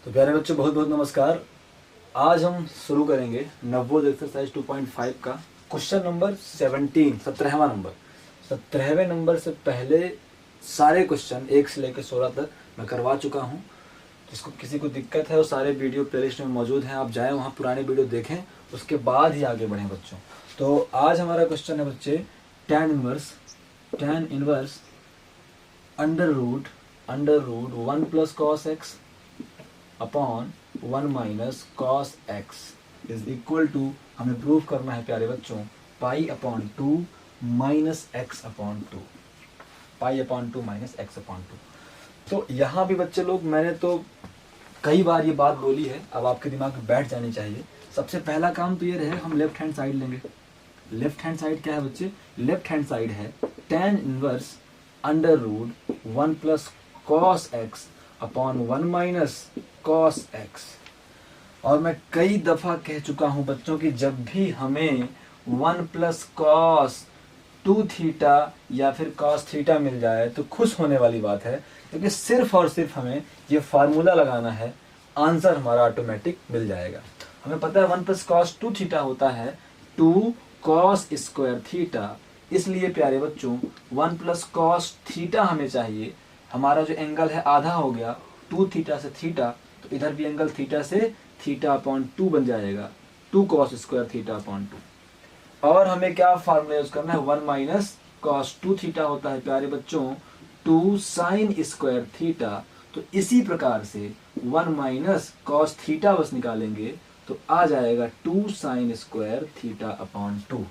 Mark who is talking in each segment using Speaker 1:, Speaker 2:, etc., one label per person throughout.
Speaker 1: तो प्यारे बच्चों बहुत बहुत नमस्कार। आज हम शुरू करेंगे नवोद एक्सरसाइज 2.5 का क्वेश्चन नंबर 17, 17वां नंबर। 17वें नंबर से पहले सारे क्वेश्चन 1 से लेकर 16 तक मैं करवा चुका हूँ। जिसको किसी को दिक्कत है वो सारे वीडियो प्लेलिस्ट में मौजूद हैं, आप जाएँ वहाँ पुराने वीडियो देखें, उसके बाद ही आगे बढ़ें बच्चों। तो आज हमारा क्वेश्चन है बच्चे tan inverse under root 1 plus cos x upon 1 minus cos x is equal to, हमें प्रूव करना है प्यारे बच्चों, pi upon 2 minus x upon 2, pi upon 2 minus x upon 2। तो यहाँ भी बच्चे लोग मैंने तो कई बार ये बात बोली है, अब आपके दिमाग में बैठ जानी चाहिए। सबसे पहला काम तो ये रहे, हम लेफ्ट हैंड साइड लेंगे। लेफ्ट हैंड साइड क्या है बच्चे? लेफ्ट हैंड साइड है tan inverse under root 1 plus cos x upon 1 minus cos x. और मैं कई दफ़ा कह चुका हूँ बच्चों कि जब भी हमें 1 प्लस कॉस 2 थीटा या फिर कॉस थीटा मिल जाए तो खुश होने वाली बात है, क्योंकि सिर्फ और सिर्फ हमें ये फार्मूला लगाना है, आंसर हमारा ऑटोमेटिक मिल जाएगा। हमें पता है 1 प्लस कॉस 2 थीटा होता है 2 कॉस स्क्वायर थीटा, इसलिए प्यारे बच्चों 1 प्लस कॉस थीटा हमें चाहिए। हमारा जो एंगल है आधा हो गया 2 थीटा से थीटा, तो इधर भी एंगल थीटा से थीटा अपॉन 2 बन जाएगा, 2 कॉस स्क्वायर थीटा अपॉन 2। और हमें क्या फार्मूला यूज करना है? 1 माइनस कॉस 2 थीटा होता है प्यारे बच्चों 2 साइन स्क्वायर थीटा। तो इसी प्रकार से 1 माइनस कॉस थीटा बस निकालेंगे तो आ जाएगा 2 साइन स्क्वायर थीटा अपॉन 2।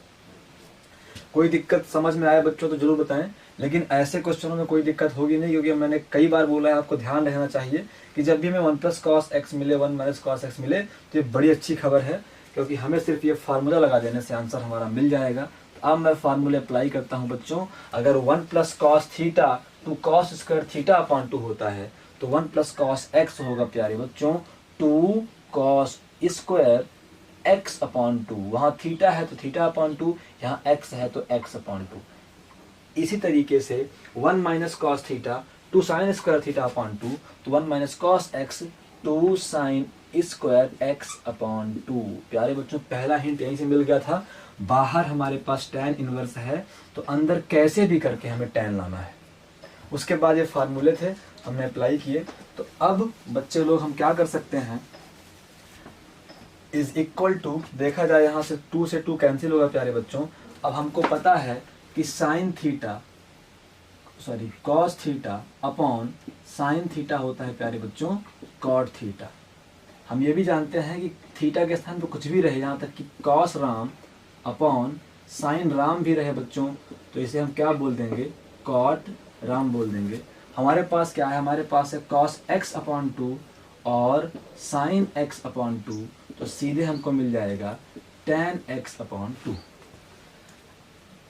Speaker 1: कोई दिक्कत समझ में आए बच्चों तो जरूर बताएं, लेकिन ऐसे क्वेश्चनों में कोई दिक्कत होगी नहीं, क्योंकि मैंने कई बार बोला है, आपको ध्यान रहना चाहिए कि जब भी हमें 1 प्लस कॉस एक्स मिले 1 माइनस कॉस एक्स मिले तो ये बड़ी अच्छी खबर है, क्योंकि हमें सिर्फ ये फार्मूला लगा देने से आंसर हमारा मिल जाएगा। तो अब मैं फार्मूले अप्लाई करता हूँ बच्चों। अगर 1 plus cos theta 2 cos square theta upon 2 होता है तो 1 प्लस कॉस एक्स होगा प्यारे बच्चों 2 कॉस स्क्वायर एक्स अपॉन 2। वहाँ थीटा है तो थीटा अपॉन 2, यहाँ एक्स है तो एक्स अपॉन 2। इसी तरीके से 1 minus cos theta 2 sine square theta upon 2, तो 1 minus cos x 2 sine square x upon 2। प्यारे बच्चों पहला हिंट यहीं से मिल गया था। बाहर हमारे पास tan इनवर्स है तो अंदर कैसे भी करके हमें tan लाना है। उसके बाद ये फार्मूले थे, हमने अप्लाई किए। तो अब बच्चे लोग हम क्या कर सकते हैं, इज इक्वल टू, देखा जाए यहाँ से 2 से 2 कैंसिल होगा प्यारे बच्चों। अब हमको पता है कि cos theta upon sine theta होता है प्यारे बच्चों कॉट थीटा। हम ये भी जानते हैं कि थीटा के स्थान पर कुछ भी रहे, यहाँ तक कि cos Ram upon sine Ram भी रहे बच्चों, तो इसे हम क्या बोल देंगे? कॉट राम बोल देंगे। हमारे पास क्या है? हमारे पास है कॉस एक्स अपॉन 2 और साइन एक्स अपॉन 2, तो सीधे हमको मिल जाएगा tan x अपॉन 2।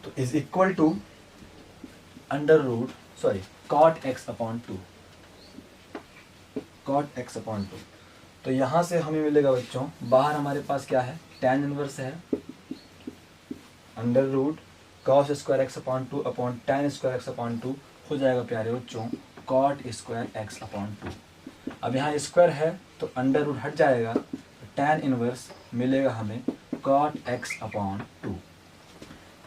Speaker 1: तो is equal to cot x upon 2, cot x upon 2। तो यहाँ से हमें मिलेगा बच्चों, बाहर हमारे पास क्या है? tan इनवर्स है under root cos square x upon 2 upon tan square x upon 2 हो जाएगा प्यारे बच्चों cot स्क्वायर एक्स अपॉन 2। अब यहाँ स्क्वायर है तो अंडर रूट हट जाएगा, tan इनवर्स मिलेगा हमें cot x अपॉन 2।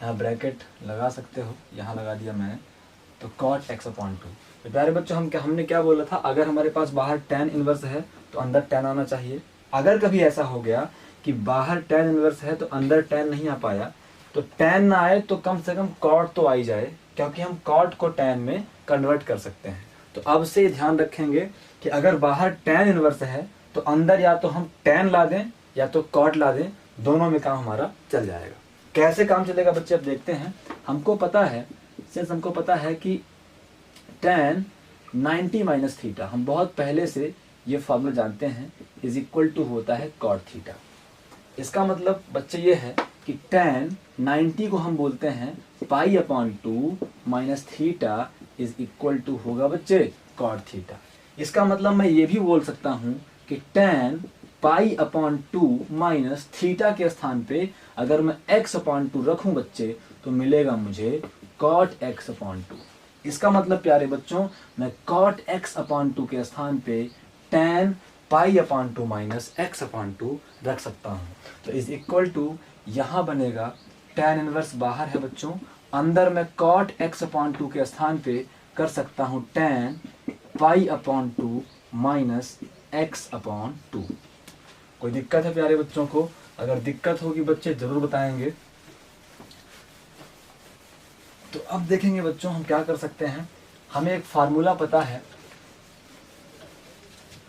Speaker 1: यहाँ ब्रैकेट लगा सकते हो, यहाँ लगा दिया मैंने, तो cot x अपॉन 2। तो प्यारे बच्चों हमने क्या बोला था? अगर हमारे पास बाहर tan इनवर्स है तो अंदर tan आना चाहिए। अगर कभी ऐसा हो गया कि बाहर tan इनवर्स है तो अंदर tan नहीं आ पाया, तो tan ना आए तो कम से कम cot तो आ ही जाए, क्योंकि हम cot को tan में कन्वर्ट कर सकते हैं। तो अब से ध्यान रखेंगे कि अगर बाहर tan इनवर्स है तो अंदर या तो हम tan ला दें या तो cot ला दें, दोनों में काम हमारा चल जाएगा। कैसे काम चलेगा बच्चे अब देखते हैं। हमको पता है कि tan 90 माइनस थीटा, हम बहुत पहले से ये फॉर्मूला जानते हैं, इज इक्वल टू होता है cot थीटा। इसका मतलब बच्चे ये है कि tan 90 को हम बोलते हैं pi upon 2 minus theta is equal to होगा बच्चे cot थीटा। इसका मतलब मैं ये भी बोल सकता हूँ कि tan pi upon 2 minus theta के स्थान पे अगर मैं x अपॉन 2 रखूं बच्चे तो मिलेगा मुझे cot x अपॉन 2। इसका मतलब प्यारे बच्चों मैं cot x अपॉन 2 के स्थान पे tan pi upon two minus x upon to रख सकता हूँ। तो इज इक्वल टू यहाँ बनेगा tan इनवर्स बाहर है बच्चों, अंदर मैं cot x अपॉन टू के स्थान पे कर सकता हूँ tan pi upon two minus x upon two. कोई दिक्कत है प्यारे बच्चों को? अगर दिक्कत होगी बच्चे जरूर बताएंगे। तो अब देखेंगे बच्चों हम क्या कर सकते हैं। हमें एक फार्मूला पता है,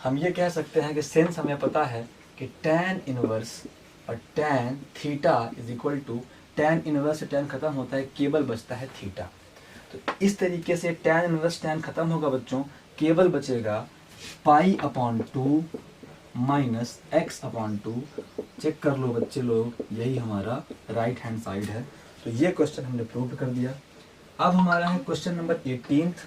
Speaker 1: हम ये कह सकते हैं कि सेंस हमें पता है कि tan इनवर्स और tan theta is equal to, tan inverse से tan खत्म होता है, केवल बचता है थीटा। तो इस तरीके से tan इनवर्स tan खत्म होगा बच्चों, केवल बचेगा pi upon two minus x upon two. Check कर लो बच्चे लोग, यही हमारा राइट हैंड साइड है। तो ये क्वेश्चन हमने प्रूव कर दिया। अब हमारा है क्वेश्चन नंबर 18।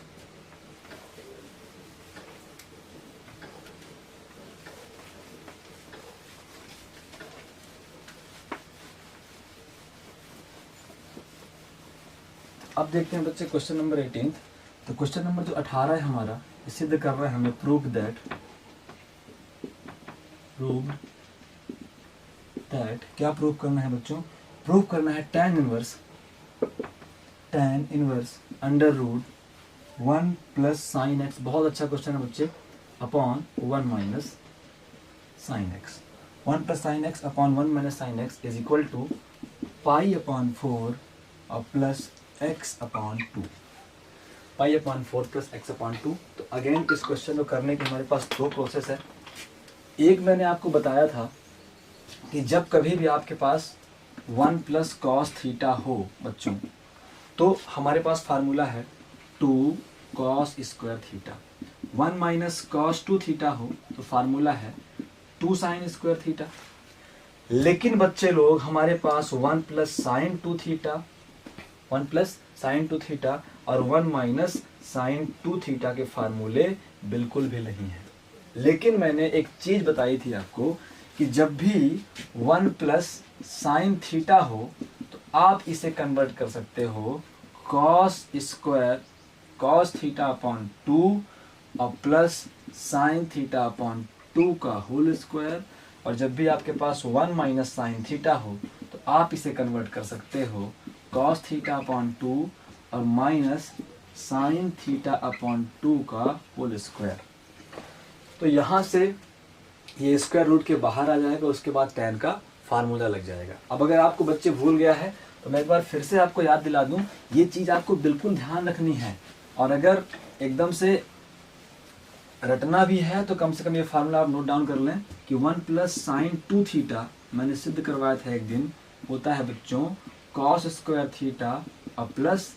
Speaker 1: अब देखते हैं बच्चे क्वेश्चन नंबर 18। तो क्वेश्चन नंबर जो 18 है हमारा, ये सिद्ध कर रहा है हमें प्रूव दैट क्या प्रूव करना है बच्चों? प्रूव करना है tan inverse under root 1 plus sine x, बहुत अच्छा क्वेश्चन है बच्चे, upon 1 minus sine x. 1 plus sine x upon 1 minus sine x is equal to pi upon 4 और plus x upon two. Pi upon 4 plus x upon two. तो again इस question को करने के हमारे पास दो प्रोसेस है। एक मैंने आपको बताया था कि जब कभी भी आपके पास 1 प्लस कॉस थीटा हो बच्चों, तो हमारे पास फार्मूला है 2 cos square theta. 1 minus cos 2 theta हो तो फार्मूला है 2 साइन स्क्वायर थीटा। लेकिन बच्चे लोग हमारे पास 1 plus sine 2 theta, 1 plus sine 2 theta और 1 माइनस साइन 2 थीटा के फार्मूले बिल्कुल भी नहीं है। लेकिन मैंने एक चीज बताई थी आपको कि जब भी 1 प्लस साइन थीटा हो तो आप इसे कन्वर्ट कर सकते हो cos square cos theta upon 2 और प्लस साइन थीटा अपॉन 2 का होल स्क्वायर। और जब भी आपके पास 1 माइनस साइन थीटा हो तो आप इसे कन्वर्ट कर सकते हो कॉस थीटा अपॉन 2 और माइनस साइन थीटा अपॉन 2 का होल स्क्वायर। तो यहाँ से ये स्क्वायर रूट के बाहर आ जाएगा, उसके बाद tan का फार्मूला लग जाएगा। अब अगर आपको बच्चे भूल गया है तो मैं एक बार फिर से आपको याद दिला दूं, ये चीज़ आपको बिल्कुल ध्यान रखनी है। और अगर एकदम से रटना भी है तो कम से कम ये फार्मूला आप नोट डाउन कर लें कि 1 प्लस साइन 2 थीटा मैंने सिद्ध करवाया था एक दिन, होता है बच्चों कॉस स्क्वायर थीटा और प्लस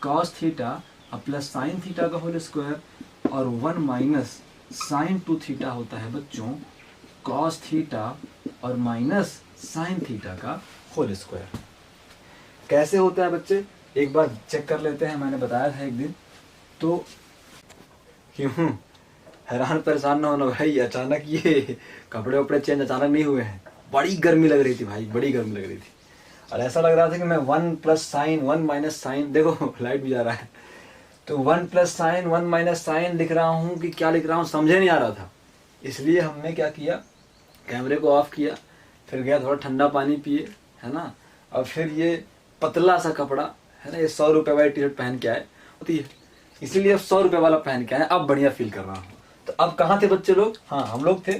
Speaker 1: कॉस थीटा और प्लस साइन थीटा का होल स्क्वायर, और 1 माइनस साइन 2 थीटा होता है बच्चों कॉस थीटा और माइनस साइन थीटा का होल स्क्वायर। कैसे होता है बच्चे एक बार चेक कर लेते हैं। मैंने बताया था एक दिन, तो क्यों हैरान परेशान ना होना भाई, अचानक ये कपड़े वपड़े चेंज अचानक नहीं हुए हैं। बड़ी गर्मी लग रही थी भाई, बड़ी गर्मी लग रही थी और ऐसा लग रहा था कि मैं 1 प्लस साइन 1 माइनस साइन, देखो लाइट भी जा रहा है, तो 1 प्लस साइन 1 माइनस साइन लिख रहा हूँ कि क्या लिख रहा हूँ समझे नहीं आ रहा था। इसलिए हमने क्या किया, कैमरे को ऑफ किया, फिर गया थोड़ा ठंडा पानी पिए, है ना, और फिर ये पतला सा कपड़ा है ना, ये 100 रुपये वाली टी शर्ट पहन के आए होती है, इसीलिए 100 रुपये वाला पहन के आए, अब बढ़िया फील कर रहा हूँ। तो अब कहाँ थे बच्चे लोग? हाँ, हम लोग थे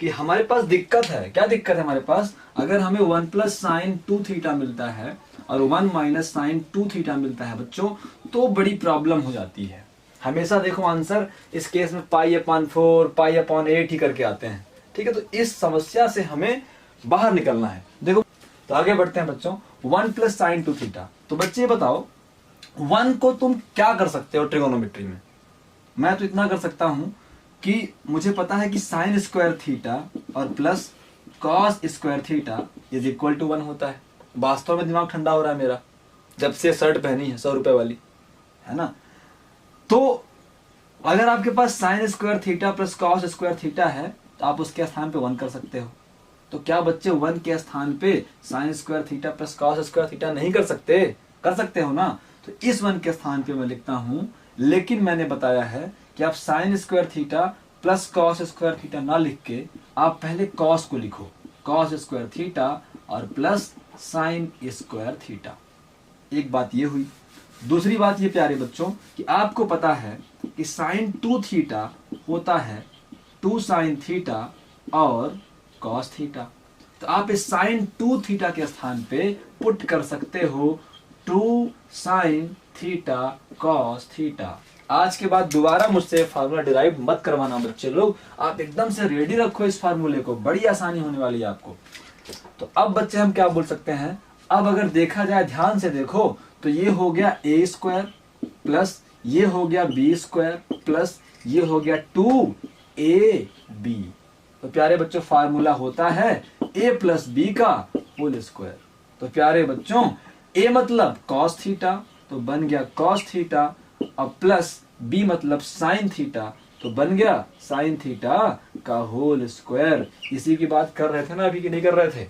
Speaker 1: कि हमारे पास दिक्कत है। क्या दिक्कत है हमारे पास? अगर हमें 1 प्लस साइन 2 थीटा मिलता है और 1 माइनस साइन 2 थीटा मिलता है बच्चों, तो बड़ी प्रॉब्लम हो जाती है। हमेशा देखो आंसर इस केस में पाई अपॉन 4 पाई अपॉन 8 ही करके आते हैं, ठीक है। तो इस समस्या से हमें बाहर निकलना है। देखो तो आगे बढ़ते हैं बच्चों। 1 प्लस साइन 2 थीटा, तो बच्चे बताओ 1 को तुम क्या कर सकते हो ट्रिगोनोमेट्री में? मैं तो इतना कर सकता हूं कि मुझे पता है कि साइन स्क्वायर थीटा और plus cos square theta is equal to 1 होता है। वास्तव में दिमाग ठंडा हो रहा है मेरा, जब से शर्ट पहनी है 100 रुपए वाली, है ना। तो अगर आपके पास sine square theta plus cos square theta है तो आप उसके स्थान पे 1 कर सकते हो। तो क्या बच्चे 1 के स्थान पे sign square theta plus cos square theta नहीं कर सकते? कर सकते हो ना। तो इस 1 के स्थान पे मैं लिखता हूं, लेकिन मैंने बताया है कि आप sign square theta plus cos square theta ना लिख के आप पहले कॉस को लिखो, कॉस स्क्वायर थीटा और प्लस साइन स्क्वायर थीटा। एक बात ये हुई। दूसरी बात ये प्यारे बच्चों कि आपको पता है कि साइन 2 थीटा होता है 2 साइन थीटा और कॉस थीटा। तो आप इस साइन 2 थीटा के स्थान पे पुट कर सकते हो 2 साइन थीटा कॉस थीटा। आज के बाद दोबारा मुझसे फार्मूला डिराइव मत करवाना बच्चे लोग, आप एकदम से रेडी रखो इस फार्मूले को, बड़ी आसानी होने वाली है आपको। तो अब बच्चे हम क्या बोल सकते हैं, अब अगर देखा जाए ध्यान से देखो तो ये हो गया ए स्क्वायर प्लस ये हो गया बी स्क्वायर प्लस ये हो गया 2ab। तो प्यारे बच्चों फार्मूला होता है a प्लस बी का होल स्क्वायर। तो प्यारे बच्चों a मतलब कॉस थीटा तो बन गया कॉस थीटा और प्लस b मतलब साइन थीटा तो बन गया साइन थीटा का होल स्क्वायर। इसी की बात कर रहे थे ना अभी कि नहीं कर रहे थे।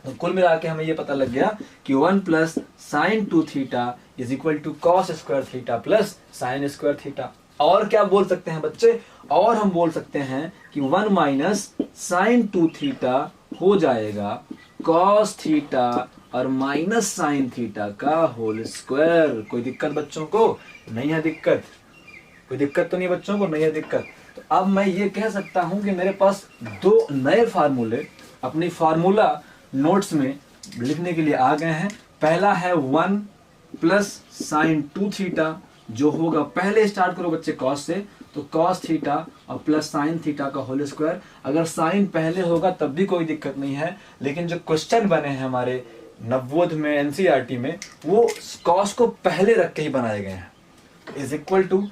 Speaker 1: तो कुल मिला के हमें ये पता लग गया कि 1 plus sine 2 theta is equal to cos square theta plus sine square theta. और क्या बोल सकते हैं बच्चे, और हम बोल सकते हैं कि 1 माइनस साइन 2 थीटा हो जाएगा कॉस थीटा और माइनस साइन थीटा का होल स्क्वायर। कोई दिक्कत बच्चों को नहीं है? दिक्कत कोई दिक्कत तो नहीं बच्चों को? नहीं है दिक्कत। तो अब मैं ये कह सकता हूं कि मेरे पास 2 नए फार्मूले अपनी फार्मूला नोट्स में लिखने के लिए आ गए हैं। पहला है 1 प्लस साइन 2 थीटा जो होगा, पहले स्टार्ट करो बच्चे कॉस से, तो कॉस थीटा और प्लस साइन थीटा का होल स्क्वायर। अगर साइन पहले होगा तब भी कोई दिक्कत नहीं है, लेकिन जो क्वेश्चन बने हैं हमारे नवोध में एनसीईआरटी में वो कॉस को पहले रख के ही बनाए गए हैं। इज इक्वल टू,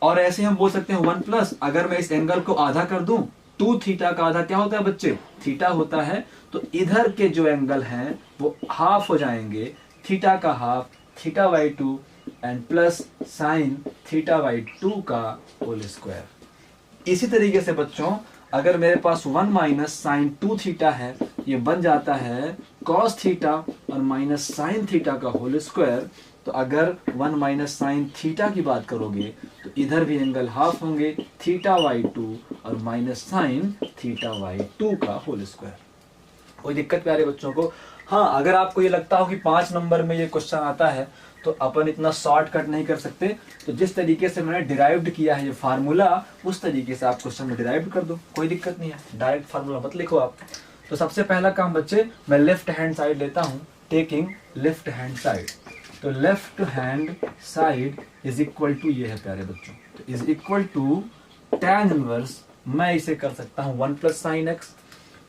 Speaker 1: और ऐसे हम बोल सकते हैं 1 प्लस, अगर मैं इस एंगल को आधा कर दूं 2 थीटा का आधा क्या होता है बच्चे? थीटा होता है। तो इधर के जो एंगल हैं वो हाफ हो जाएंगे, थीटा का half theta by 2 and plus sine theta by 2 का होल स्क्वायर। इसी तरीके से बच्चों अगर मेरे पास 1 माइनस साइन 2 थीटा है, ये बन जाता है कॉस थीटा और माइनस साइन थीटा का होल स्क्वायर। तो अगर 1 माइनस साइन थीटा की बात करोगे तो इधर भी एंगल हाफ होंगे, थीटा बाई 2 और माइनस साइन थीटा बाई 2 का होल स्क्वायर। कोई दिक्कत प्यारे बच्चों को? हाँ, अगर आपको ये लगता हो कि 5 नंबर में ये क्वेश्चन आता है तो अपन इतना शॉर्टकट नहीं कर सकते, तो जिस तरीके से मैंने डिराइव्ड किया है ये फार्मूला उस तरीके से आप क्वेश्चन में डिराइव्ड कर दो, कोई दिक्कत नहीं है। डायरेक्ट फार्मूला मत लिखो आप। तो सबसे पहला काम बच्चे मैं लेफ्ट हैंड साइड लेता हूँ, टेकिंग लेफ्ट हैंड साइड। तो left hand side is equal to ये है प्यारे बच्चों, तो is equal to tan inverse, मैं इसे कर सकता हूँ 1 प्लस साइन एक्स।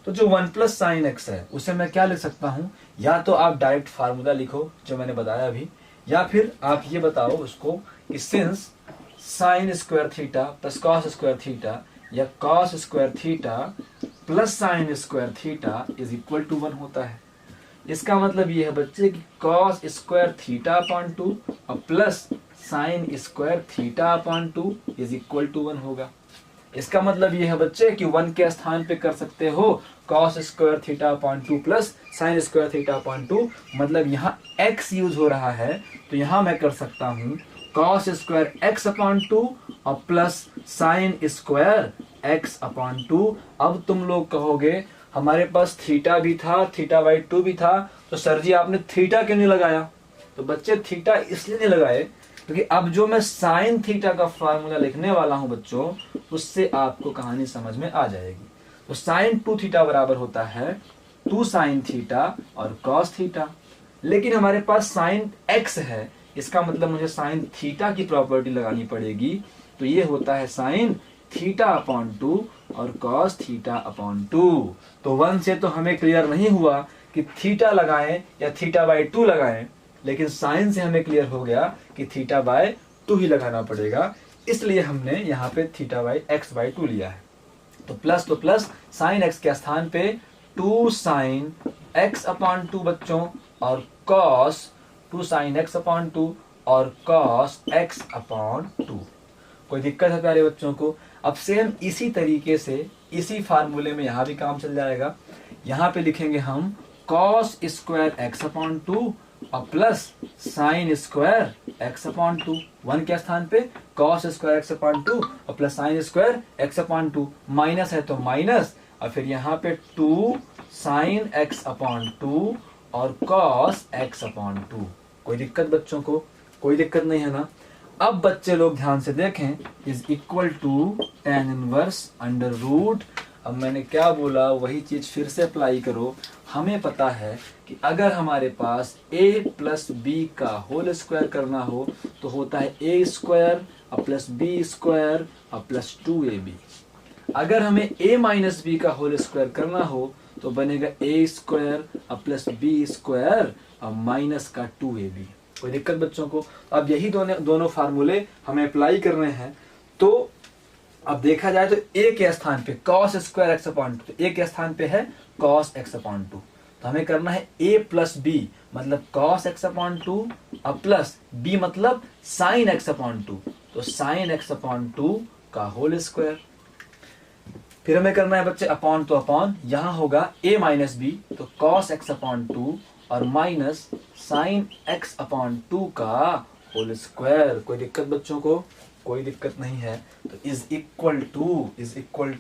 Speaker 1: तो जो 1 प्लस साइन एक्स है उसे मैं क्या लिख सकता हूँ, या तो आप डायरेक्ट फार्मूला लिखो जो मैंने बताया अभी, या फिर आप ये बताओ उसको कि since sine square theta plus cos square theta या cos square theta plus sine square theta is equal to 1 होता है। इसका मतलब ये है बच्चे कि कॉस स्क्वायर थीटा अपॉन 2 और plus sine square theta upon 2 is equal to 1 होगा। इसका मतलब ये है बच्चे कि 1 के स्थान पे कर सकते हो cos square theta upon 2 plus sine square theta upon 2, मतलब यहाँ x यूज हो रहा है तो यहाँ मैं कर सकता हूँ कॉस स्क्वायर x अपॉन 2 और plus sine square x upon 2। अब तुम लोग कहोगे हमारे पास थीटा भी था, थीटा बाई 2 भी था, तो सर जी आपने थीटा क्यों नहीं लगाया? तो बच्चे थीटा इसलिए नहीं लगाए क्योंकि अब जो मैं साइन थीटा का फार्मूला लिखने वाला हूं बच्चों उससे आपको कहानी समझ में आ जाएगी। तो साइन 2 थीटा बराबर होता है 2 साइन थीटा और कॉस थीटा, लेकिन हमारे पास साइन एक्स है, इसका मतलब मुझे साइन थीटा की प्रॉपर्टी लगानी पड़ेगी। तो ये होता है साइन थीटा अपॉन 2 और कॉस थीटा अपॉन 2। तो 1 से तो हमें क्लियर नहीं हुआ कि थीटा लगाएं या थीटा बाई 2 लगाएं, लेकिन साइन से हमें क्लियर हो गया कि थीटा बाई 2 ही लगाना पड़ेगा, इसलिए हमने यहाँ पे थीटा बाई एक्स बाई 2 लिया है। तो प्लस साइन एक्स के स्थान पे 2 साइन एक्स अपॉन 2 बच्चों और कॉस 2 साइन एक्स अपॉन 2 और कॉस एक्स अपॉन 2। कोई दिक्कत है प्यारे बच्चों को? अब सेम इसी तरीके से इसी फार्मूले में यहाँ भी काम चल जाएगा। यहाँ पे लिखेंगे हम कॉस स्क्वायर एक्स अपॉन 2 और plus sine square x upon two, 1 के स्थान पे cos square x upon two और plus sine square x upon two, minus है तो माइनस और फिर यहाँ पे 2 साइन एक्स अपॉन टू और कॉस एक्स अपॉन टू। कोई दिक्कत बच्चों को? कोई दिक्कत नहीं है ना? अब बच्चे लोग ध्यान से देखें, is equal to tan inverse under root. अब मैंने क्या बोला वही चीज फिर से अप्लाई करो। हमें पता है कि अगर हमारे पास a प्लस बी का होल स्क्वायर करना हो तो होता है a स्क्वायर और प्लस बी स्क्वायर और प्लस 2ab। अगर हमें a माइनस बी का होल स्क्वायर करना हो तो बनेगा a स्क्वायर और प्लस बी स्क्वायर और माइनस का 2ab। कोई दिक्कत बच्चों को? अब यही दोनों फार्मूले हमें अप्लाई करने हैं। तो अब देखा जाए तो a के स्थान पे cos square x upon to, a के स्थान पे है cos एक्स अपॉन टू, तो हमें करना है a प्लस बी मतलब cos एक्स अपॉन टू और प्लस b मतलब sin एक्स अपॉन टू, तो sin एक्स अपॉन टू का होल स्क्वायर। फिर हमें करना है बच्चे अपॉन तो अपॉन, यहां होगा a माइनस बी तो cos एक्स अपॉन टू और minus sine x upon two का होल स्क्वायर। कोई दिक्कत बच्चों को? कोई दिक्कत नहीं है। तो is equal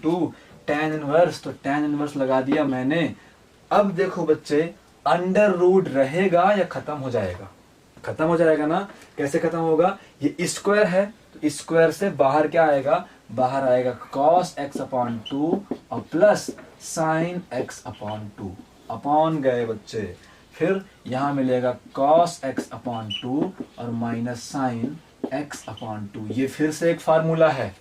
Speaker 1: to tan inverse, तो tan इनवर्स लगा दिया मैंने। अब देखो बच्चे, अंडर रूट रहेगा या खत्म हो जाएगा? खत्म हो जाएगा ना? कैसे खत्म होगा? ये स्क्वायर है तो स्क्वायर से बाहर क्या आएगा? बाहर आएगा cos x अपॉन टू और plus sine x upon two, upon गए बच्चे। फिर यहां मिलेगा cos x अपॉन टू और minus sine x upon two. ये फिर से एक फार्मूला है,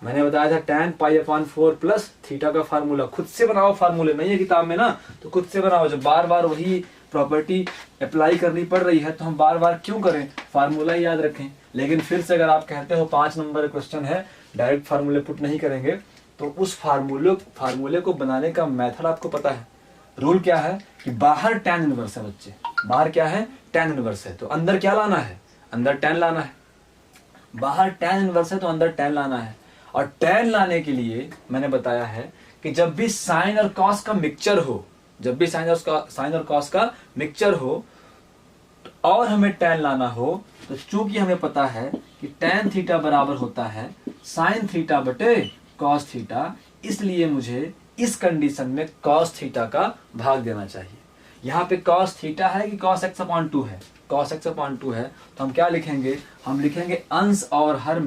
Speaker 1: मैंने बताया था tan pi upon 4 plus theta का फार्मूला। खुद से बनाओ, फार्मूले नहीं है किताब में ना, तो खुद से बनाओ। जब बार बार वही प्रॉपर्टी अप्लाई करनी पड़ रही है तो हम बार बार क्यों करें, फार्मूला ही याद रखें। लेकिन फिर से अगर आप कहते हो 5 नंबर क्वेश्चन है, डायरेक्ट फार्मूले पुट नहीं करेंगे, तो उस फार्मूले को बनाने का मेथड आपको पता है। रूल क्या है कि बाहर tan इनवर्स है बच्चे, बाहर क्या है? tan इनवर्स है, तो अंदर क्या लाना है? अंदर tan लाना है। बाहर tan इनवर्स है तो अंदर tan लाना है। और tan लाने के लिए मैंने बताया है कि जब भी साइन और कॉस का मिक्सचर हो, जब भी साइन और कॉस का मिक्सचर हो और हमें tan लाना हो, तो चूंकि हमें पता है कि tan थीटा बराबर होता है साइन थीटा बटे कॉस थीटा, इसलिए मुझे इस कंडीशन में cos थीटा का भाग देना चाहिए। यहाँ पे cos थीटा है कि cos x अपॉन टू है? cos x अपॉन टू है, तो हम क्या लिखेंगे? हम लिखेंगे अंश और हर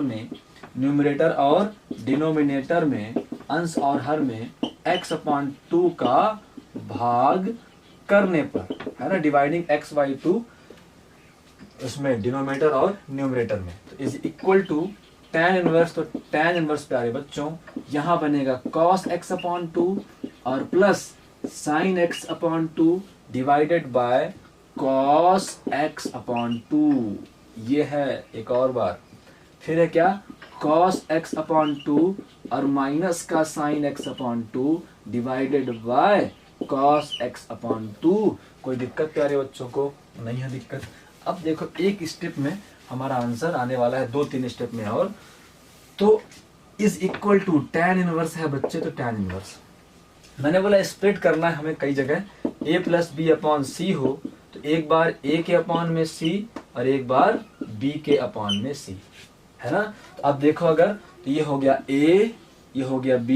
Speaker 1: में न्यूमरेटर और डिनोमिनेटर में, अंश और हर में x अपॉन टू का भाग करने पर, है ना, डिवाइडिंग x बाई टू उसमें डिनोमिनेटर और न्यूमरेटर में। तो is equal to tan inverse, तो tan इनवर्स प्यारे बच्चों यहां बनेगा cos x अपॉन टू और plus sin x upon two divided by cos x upon two. ये है एक और बार, फिर है क्या? cos x अपॉन टू और माइनस का sin x upon two divided by cos x upon two. कोई दिक्कत प्यारे बच्चों को? नहीं है दिक्कत। अब देखो एक स्टेप में हमारा आंसर आने वाला है, 2-3 स्टेप में और। तो is equal to tan inverse है बच्चे, तो tan इनवर्स मैंने बोला स्प्लिट करना है हमें कई जगह। a प्लस बी अपॉन सी हो तो एक बार a के अपॉन में c और एक बार b के अपॉन में c, है ना। तो अब देखो अगर, तो ये हो गया a, ये हो गया b,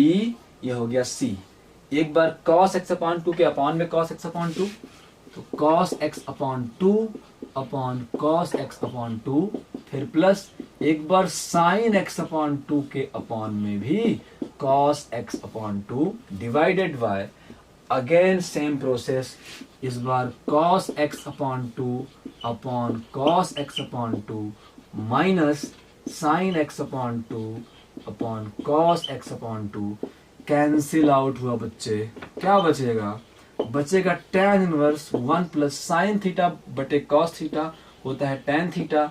Speaker 1: ये हो गया c। एक बार cos x अपॉन टू के अपॉन में cos x अपॉन टू, तो cos x upon two upon cos x upon to, फिर प्लस एक बार sin x अपॉन टू के अपॉन में भी cos x upon two divided bye again same process, इस बार cos x upon two upon cos x upon two minus sin x upon two upon cos x upon to. Cancel out हुआ बच्चे, क्या बचेगा? बचेगा tan inverse 1 plus sign theta बटे cos theta होता है tan theta,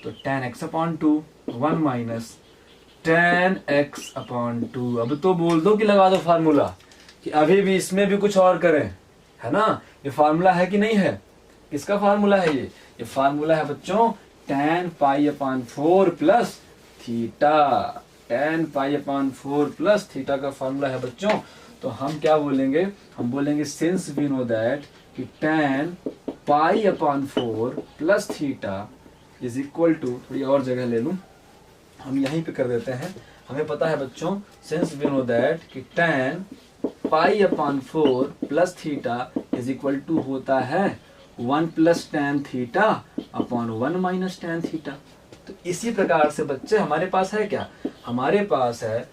Speaker 1: तो tan x upon two 1 minus tan x upon to. अब तो बोल दो कि लगा दो फार्मूला, कि अभी भी इसमें भी कुछ और करें, है ना। ये फार्मूला है कि नहीं है? किसका फार्मूला है ये फार्मूला है बच्चों tan pi upon 4 plus theta, tan pi upon 4 plus theta का फार्मूला है बच्चों। तो हम क्या बोलेंगे? हम बोलेंगे सिंस वी नो दैट कि tan pi upon 4 plus theta is equal to, थोड़ी और जगह ले लूं, हम यहीं पे कर देते हैं। हमें पता है बच्चों, सिंस वी नो दैट कि tan pi upon 4 plus theta is equal to होता है 1 plus tan theta upon 1 minus tan theta. तो इसी प्रकार से बच्चे हमारे पास है क्या, हमारे पास है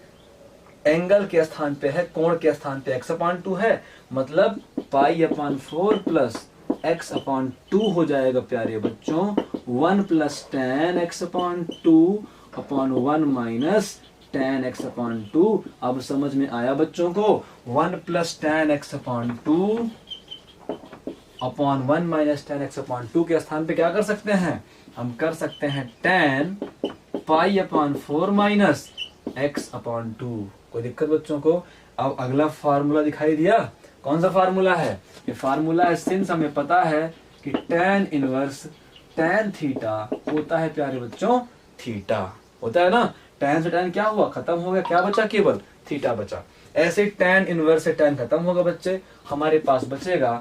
Speaker 1: एंगल के स्थान पे है, कोण के स्थान पे x अपॉन 2 है, मतलब पाई अपॉन 4 प्लस x अपॉन 2 हो जाएगा प्यारे बच्चों 1 plus tan x upon 2 upon 1 minus tan x upon 2। अब समझ में आया बच्चों को, 1 plus tan x upon 2 upon 1 minus tan x upon 2 के स्थान पे क्या कर सकते हैं, हम कर सकते हैं tan pi upon 4 minus x upon 2। कोई दिक्कत बच्चों को। अब अगला फार्मूला दिखाई दिया, कौन सा फार्मूला है, ये फार्मूला है, सिंस हमें पता है कि tan इनवर्स tan थीटा होता है प्यारे बच्चों थीटा, होता है ना, tan से tan क्या हुआ, खत्म हो गया, क्या बचा, केवल थीटा बचा। ऐसे tan इनवर्स से tan खत्म होगा बच्चे, हमारे पास बचेगा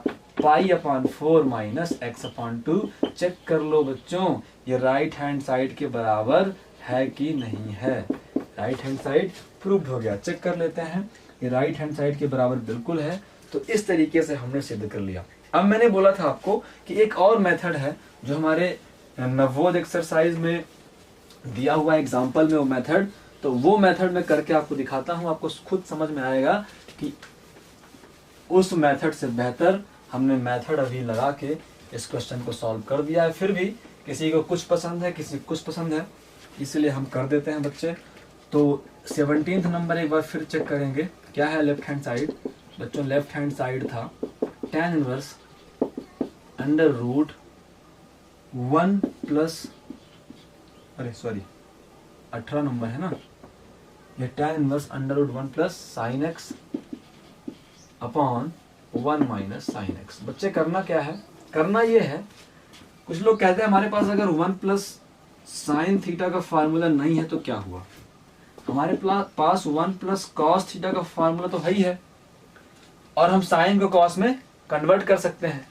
Speaker 1: pi upon 4 minus x upon 2। Check कर लो बच्चों ये राइट हैंड साइड के बराबर है कि नहीं है, राइट हैंड साइड प्रूव्ड हो गया। चेक कर लेते हैं, ये राइट हैंड साइड के बराबर बिल्कुल है। तो इस तरीके से हमने सिद्ध कर लिया। अब मैंने बोला था आपको कि एक और मेथड है जो हमारे नवोद एक्सरसाइज में दिया हुआ एग्जाम्पल में वो मेथड, तो वो मेथड में करके आपको दिखाता हूं, आपको खुद समझ में आएगा कि उस मेथड से बेहतर हमने मेथड अभी लगा के इस क्वेश्चन को सॉल्व कर दिया है। फिर भी किसी को कुछ पसंद है, किसी को कुछ पसंद है, इसलिए हम कर देते हैं बच्चे। तो 17th नंबर एक बार फिर चेक करेंगे, क्या है लेफ्ट हैंड साइड बच्चों, लेफ्ट हैंड साइड था tan inverse under root 1 plus, अरे सॉरी 18 नंबर है ना, ये tan inverse under root 1 plus sine x upon 1 minus sine x. बच्चे करना क्या है, करना ये है, कुछ लोग कहते हैं हमारे पास अगर 1 प्लस साइन थीटा का फार्मूला नहीं है तो क्या हुआ, हमारे पास 1 प्लस कॉस थीटा का फार्मूला तो है ही है, और हम साइन को कॉस में कन्वर्ट कर सकते हैं।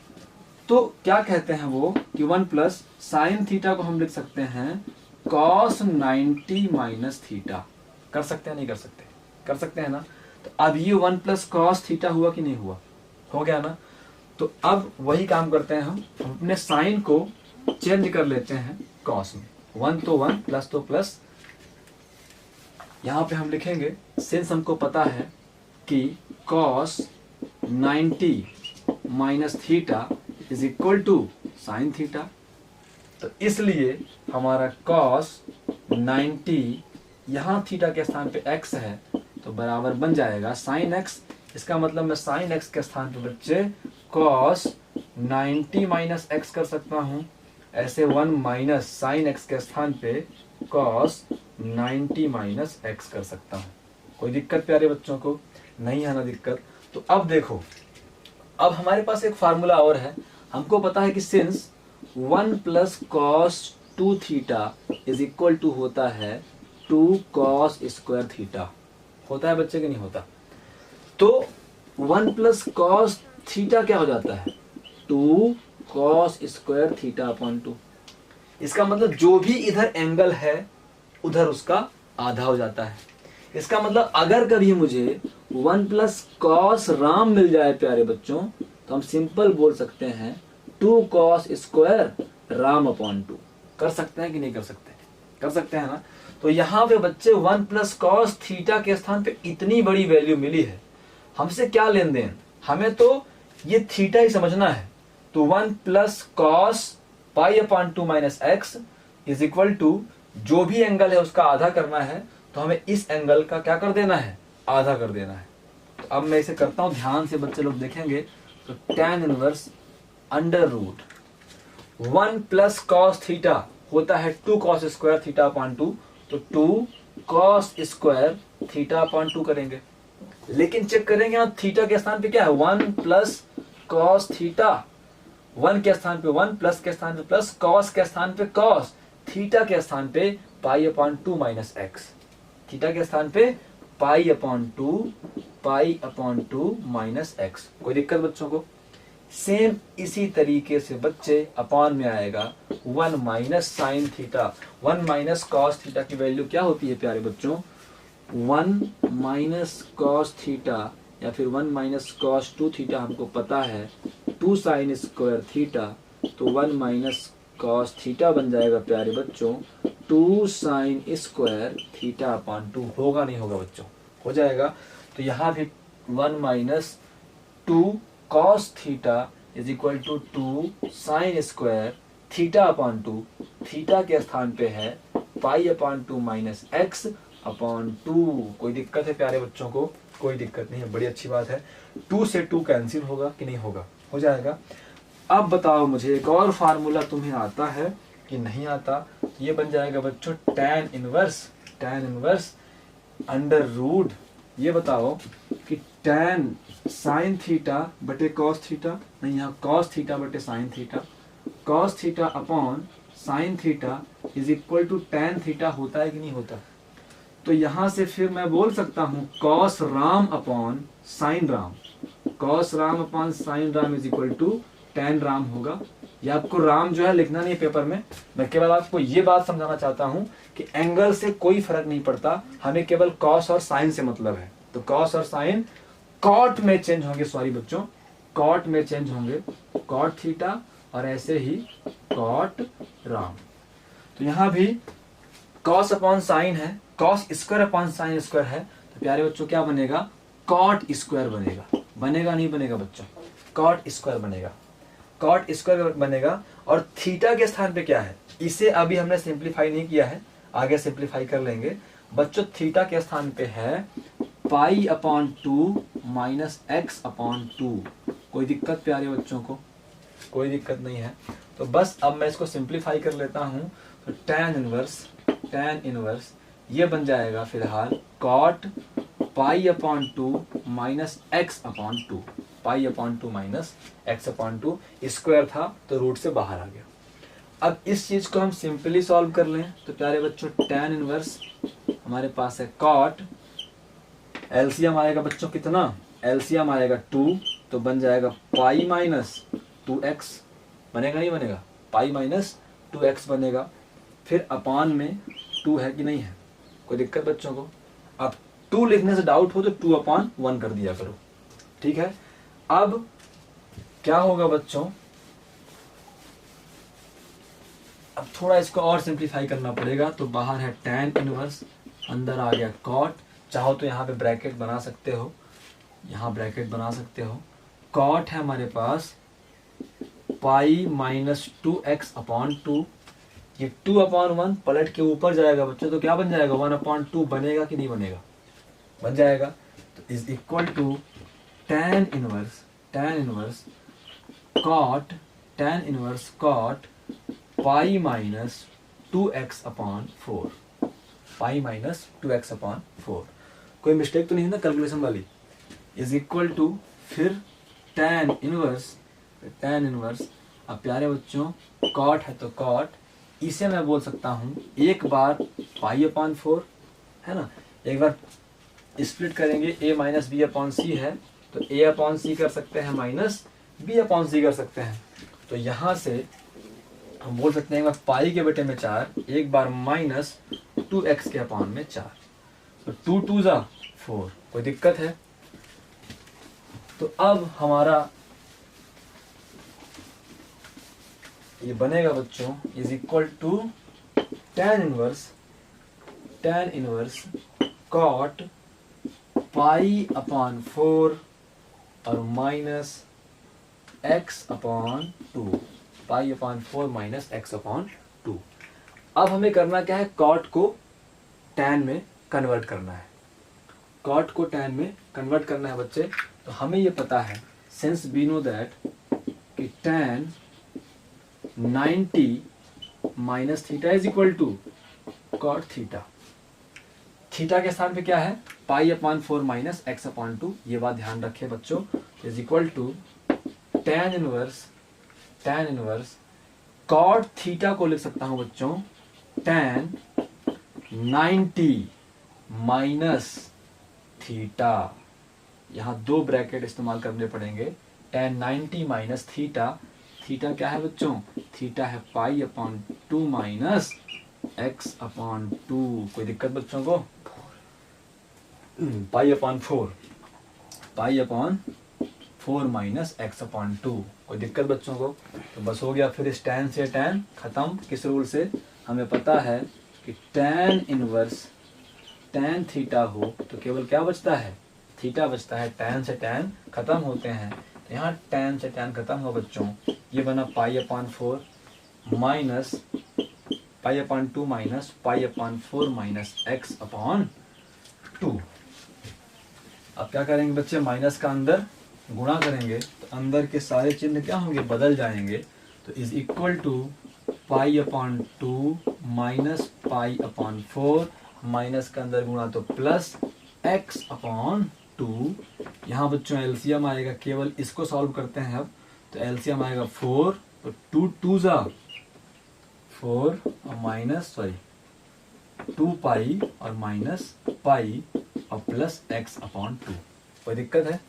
Speaker 1: तो क्या कहते हैं वो कि 1 प्लस साइन थीटा को हम लिख सकते हैं कॉस 90 माइनस थीटा। कर सकते हैं नहीं कर सकते, कर सकते हैं ना। तो अब ये 1 प्लस कॉस थीटा हुआ कि नहीं हुआ, हो गया ना। तो अब वही काम करते हैं, हम अपने साइन को चेंज कर लेते हैं कॉस में, 1 तो 1 प्लस तो प्लस, यहां पे हम लिखेंगे सिंस हमको पता है कि cos 90 minus theta is equal to sine theta, तो इसलिए हमारा cos 90 यहां थीटा के स्थान पे x है तो बराबर बन जाएगा साइन x। इसका मतलब मैं साइन x के स्थान पे बच्चे cos 90 माइनस x कर सकता हूं, ऐसे 1 माइनस साइन x के स्थान पे cos 90 माइनस x कर सकता हूं। कोई दिक्कत प्यारे बच्चों को, नहीं है ना दिक्कत। तो अब देखो, अब हमारे पास एक फार्मूला और है, हमको पता है कि since 1 plus cos 2 theta is equal to होता है 2 कॉस स्क्वायर थीटा, होता है बच्चे कि नहीं होता। तो 1 प्लस कॉस थीटा क्या हो जाता है 2 कॉस स्क्वायर थीटा अपॉन 2। इसका मतलब जो भी इधर एंगल है उधर उसका आधा हो जाता है। इसका मतलब अगर कभी मुझे 1 प्लस कॉस राम मिल जाए प्यारे बच्चों, तो हम सिंपल बोल सकते हैं 2 कॉस स्क्वायर राम अपॉन 2। कर सकते हैं कि नहीं कर सकते, कर सकते हैं ना। तो यहाँ पे बच्चे 1 प्लस कॉस थीटा के स्थान पे इतनी बड़ी वैल्यू मिली है, हमसे क्या लेन देन, हमें तो ये थीटा ही समझना है। तो 1 plus cos pi upon 2 minus x is equal to जो भी एंगल है उसका आधा करना है, तो हमें इस एंगल का क्या कर देना है, आधा कर देना है। तो अब मैं इसे करता हूं, ध्यान से बच्चे लोग देखेंगे। तो tan inverse under root 1 plus cos theta होता है 2 कॉस स्क्वायर थीटा अपॉन 2, तो 2 कॉस स्क्वायर थीटा अपॉन 2 करेंगे। लेकिन चेक करेंगे यहाँ थीटा के स्थान पे क्या है 1 प्लस कॉस थीटा, 1 के स्थान पे 1, प्लस के स्थान पे प्लस, कॉस के स्थान पे कॉस, थीटा के स्थान पे पाई अपॉन 2 माइनस एक्स, थीटा के स्थान पे पाई अपॉन 2 माइनस एक्स। कोई दिक्कत बच्चों को, सेम इसी तरीके से बच्चे अपॉन में आएगा 1 minus sine theta. 1 minus cos theta की वैल्यू क्या होती है प्यारे बच्चों? 1 माइनस कॉस थीटा या फिर 1 माइनस कॉस 2 थीटा हमको पता है 2 साइन स्क्वायर थीटा, तो 1 माइनस कॉस थीटा बन जाएगा प्यारे बच्चों 2 साइन स्क्वायर थीटा अपॉन 2। होगा नहीं होगा बच्चों? हो जाएगा। तो यहाँ भी 1 minus 2 cos theta is equal to 2 sine square theta upon 2। Theta के स्थान पे है pi upon 2 minus x upon 2। कोई दिक्कत है प्यारे बच्चों को? कोई दिक्कत नहीं है, बड़ी अच्छी बात है। 2 से 2 कैंसिल होगा कि नहीं होगा? हो जाएगा। अब बताओ मुझे एक और फार्मूला तुम्हें आता है कि नहीं आता? ये बन जाएगा बच्चों tan इनवर्स अंडर रूट, ये बताओ कि tan साइन थीटा बटे कॉस थीटा, नहीं यहाँ कॉस थीटा बटे sine theta, cos theta upon sine theta is equal to tan theta होता है कि नहीं होता? तो यहां से फिर मैं बोल सकता हूं cos Ram upon sine Ram, cos Ram upon sine Ram is equal to tan Ram होगा। ये आपको राम जो है लिखना नहीं पेपर में, मैं केवल आपको ये बात समझाना चाहता हूं कि एंगल से कोई फर्क नहीं पड़ता, हमें केवल कॉस और साइन से मतलब है। तो कॉस और साइन कॉट में चेंज होंगे, सॉरी बच्चों, कॉट में चेंज होंगे, कॉट थीटा और ऐसे ही कॉट राम। तो यहां भी कॉस अपॉन साइन है, cos square upon sine square है, तो प्यारे बच्चों क्या बनेगा? कॉट स्क्वायर बनेगा। बनेगा नहीं बनेगा बच्चों? कॉट स्क्वायर बनेगा, कॉट स्क्वायर बनेगा। और थीटा के स्थान पे क्या है? इसे अभी हमने सिंप्लीफाई नहीं किया है, आगे सिंप्लीफाई कर लेंगे बच्चों। थीटा के स्थान पे है pi upon 2 minus x upon 2। कोई दिक्कत प्यारे बच्चों को? कोई दिक्कत नहीं है। तो बस अब मैं इसको सिंप्लीफाई कर लेता हूं। तो tan इनवर्स ये बन जाएगा फिलहाल cot pi upon 2 minus x upon 2, pi upon 2 minus x upon 2, square था तो रूट से बाहर आ गया। अब इस चीज को हम सिंपली सॉल्व कर लें तो प्यारे बच्चों tan इनवर्स हमारे पास है कॉट, एलसीएम आएगा बच्चों कितना? एलसीएम आएगा 2, तो बन जाएगा पाई माइनस 2x। बनेगा नहीं बनेगा? पाई माइनस 2x बनेगा। फिर अपान में 2 है कि नहीं है? कोई दिक्कत बच्चों को? अब 2 लिखने से डाउट हो तो 2 अपॉन 1 कर दिया करो, ठीक है। अब क्या होगा बच्चों? अब थोड़ा इसको और सिंप्लीफाई करना पड़ेगा। तो बाहर है tan इनवर्स, अंदर आ गया कॉट, चाहो तो यहाँ पे ब्रैकेट बना सकते हो, यहाँ ब्रैकेट बना सकते हो। कॉट है हमारे पास पाई माइनस 2x अपॉन 2, ये 2 अपॉन 1 पलट के ऊपर जाएगा बच्चों, तो क्या बन जाएगा? 1 अपॉन 2 बनेगा कि नहीं बनेगा? बन जाएगा। तो is equal to tan inverse cot, tan inverse cot pi minus 2x upon 4, pi minus 2x upon 4। कोई मिस्टेक तो नहीं है ना कैलकुलेशन वाली? इज इक्वल टू फिर tan इनवर्स, अब प्यारे बच्चों कॉट है तो कॉट, इसे मैं बोल सकता हूं एक बार पाई अपॉन 4 है ना, एक बार स्प्लिट करेंगे a माइनस बी अपॉन सी है, तो a अपॉन सी कर सकते हैं माइनस b अपॉन सी कर सकते हैं। तो यहां से हम बोल सकते हैं एक बार पाई के बेटे में 4, एक बार माइनस 2x के अपॉन में 4, तो 2 2 जा 4। कोई दिक्कत है? तो अब हमारा ये बनेगा बच्चों is equal to tan inverse cot pi upon 4 और minus x upon 2, pi upon 4 minus x upon 2। अब हमें करना क्या है? कॉट को tan में कन्वर्ट करना है, कॉट को tan में कन्वर्ट करना है बच्चे। तो हमें ये पता है सिंस वी नो दैट कि tan 90 minus theta is equal to cot theta. Theta के स्थान पे क्या है? Pi upon 4 minus x upon 2, ये बात ध्यान रखे बच्चों। Is equal to tan inverse cot theta को लिख सकता हूं बच्चों tan 90 माइनस थीटा, यहां 2 ब्रैकेट इस्तेमाल करने पड़ेंगे, tan 90 माइनस थीटा, थीटा क्या है बच्चों, थीटा है pi upon 2 minus x upon 2। कोई दिक्कत बच्चों को, पाई अपॉन 4, पाई अपॉन 4 माइनस एक्स अपॉन 2, कोई दिक्कत बच्चों को। तो बस हो गया, फिर इस tan से tan खत्म, किस रूल से, हमें पता है कि tan इनवर्स tan थीटा हो तो केवल क्या बचता है, थीटा बचता है, tan से tan खत्म होते हैं, तो यहाँ tan से tan खत्म हो बच्चों, ये बना पाई upon 4 minus pi upon 2 minus pi upon 4 minus x upon 2। अब क्या करेंगे बच्चे, माइनस का अंदर गुणा करेंगे तो अंदर के सारे चिन्ह क्या होंगे, बदल जाएंगे, तो is equal to pi upon 2 minus pi upon 4, minus का अंदर गुणा तो प्लस एक्स अपॉन 2। यहाँ बच्चों एलसीएम आएगा, केवल इसको सॉल्व करते हैं अब, तो एलसीएम आएगा 4, तो 2 2 जा 4 और माइनस 2 पाई और माइनस पाई और प्लस एक्स अपॉन 2। कोई दिक्कत है,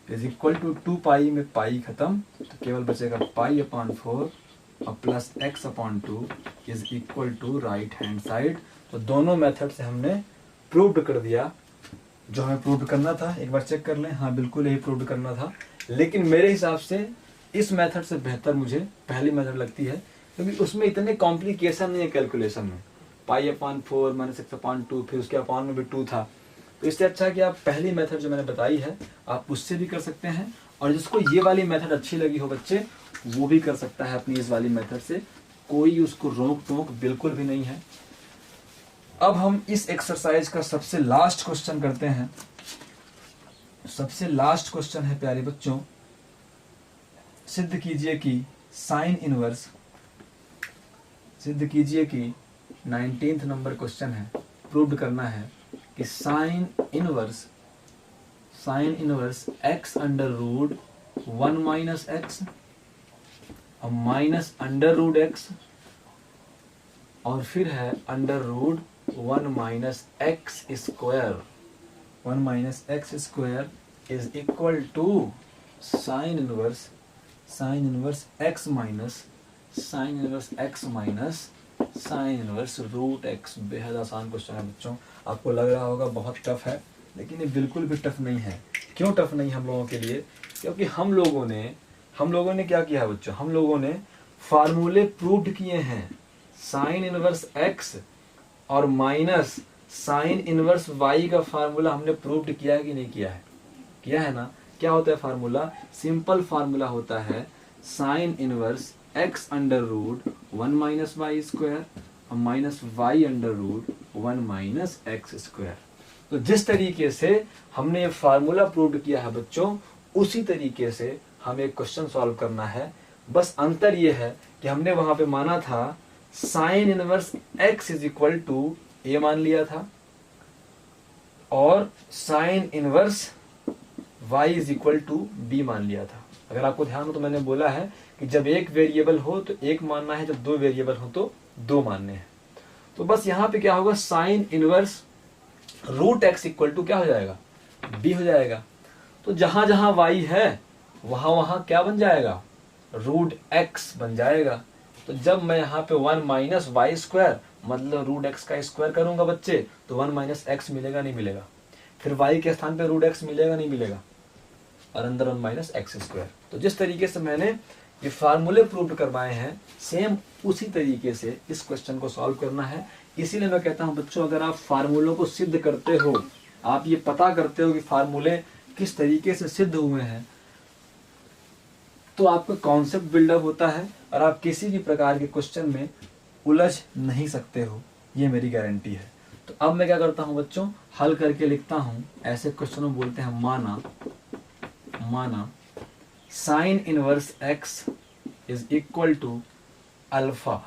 Speaker 1: इज इक्वल टू 2 पाई में पाई खत्म, तो केवल बचेगा पाई अपॉन 4 और plus x upon 2 is equal to right hand side. तो दोनों मेथड से हमने प्रूव्ड कर दिया जो हमें प्रूव करना था। एक बार चेक कर लें, हाँ बिल्कुल यही प्रूव करना था, लेकिन मेरे हिसाब से इस मेथड से बेहतर मुझे पहली मेथड लगती है, क्योंकि उसमें इतने कॉम्प्लिकेशन नहीं है कैलकुलेशन में, पाई अपॉन 4 माइनस एक्स अपॉन 2, फिर उसके अपॉन में भी 2 था, तो इससे अच्छा है कि आप पहली मेथड जो मैंने बताई है आप उससे भी कर सकते हैं, और जिसको ये वाली मेथड अच्छी लगी हो बच्चे वो भी कर सकता है अपनी इस वाली मेथड से, कोई उसको रोक टोक बिल्कुल भी नहीं है। अब हम इस एक्सरसाइज का सबसे लास्ट क्वेश्चन करते हैं। सबसे लास्ट क्वेश्चन है प्यारे बच्चों, सिद्ध कीजिए कि साइन इनवर्स, सिद्ध कीजिए कि 19th नंबर क्वेश्चन है, प्रूव करना है कि sine inverse x under root 1 minus x और माइनस अंडर रूट एक्स और फिर है under root 1 minus x square, 1 minus x square is equal to sine inverse x minus sine inverse root x. बेहद आसान question है बच्चों, आपको लग रहा होगा बहुत टफ है, लेकिन ये बिल्कुल भी टफ नहीं है। क्यों टफ नहीं हम लोगों के लिए, क्योंकि हम लोगों ने क्या किया है बच्चों, हम लोगों ने फार्मूले प्रूव्ड किए हैं, साइन इनवर्स एक्स और माइनस साइन इनवर्स वाई का फार्मूला हमने प्रूव्ड किया है कि नहीं किया है, किया है ना। क्या होता है फार्मूला, सिंपल फार्मूला होता है sine inverse x under root 1 minus y square और minus y under root 1 minus x square. तो जिस तरीके से हमने ये फार्मूला प्रूव किया है बच्चों, उसी तरीके से हमें एक क्वेश्चन सॉल्व करना है। बस अंतर ये है कि हमने वहां पे माना था sine inverse x is equal to a मान लिया था, और sine inverse y is equal to b मान लिया था। अगर आपको ध्यान हो तो मैंने बोला है कि जब एक वेरिएबल हो तो एक मानना है, जब दो वेरिएबल हो तो दो मानने हैं। तो बस यहाँ पे क्या होगा, sine inverse root x equal to क्या हो जाएगा, बी हो जाएगा। तो जहां जहां y है वहां वहां क्या बन जाएगा, रूट एक्स बन जाएगा। तो जब मैं यहाँ पे 1 माइनस वाई स्क्वायर मतलब रूट एक्स का स्क्वायर करूंगा बच्चे, तो 1 माइनस एक्स मिलेगा नहीं मिलेगा, फिर y के स्थान पे रूट एक्स मिलेगा नहीं मिलेगा, और अंदर 1 माइनस एक्स स्क्वायर। तो जिस तरीके से मैंने ये फार्मूले प्रूव करवाए हैं, सेम उसी तरीके से इस क्वेश्चन को सॉल्व करना है। इसीलिए मैं कहता हूं बच्चों, अगर आप फार्मूलों को सिद्ध करते हो, आप ये पता करते हो कि फार्मूले किस तरीके से सिद्ध हुए हैं, तो आपका कॉन्सेप्ट बिल्डअप होता है और आप किसी भी प्रकार के क्वेश्चन में उलझ नहीं सकते हो, ये मेरी गारंटी है। तो अब मैं क्या करता हूं बच्चों, हल करके लिखता हूं। ऐसे क्वेश्चनों बोलते हैं माना sine inverse x is equal to alpha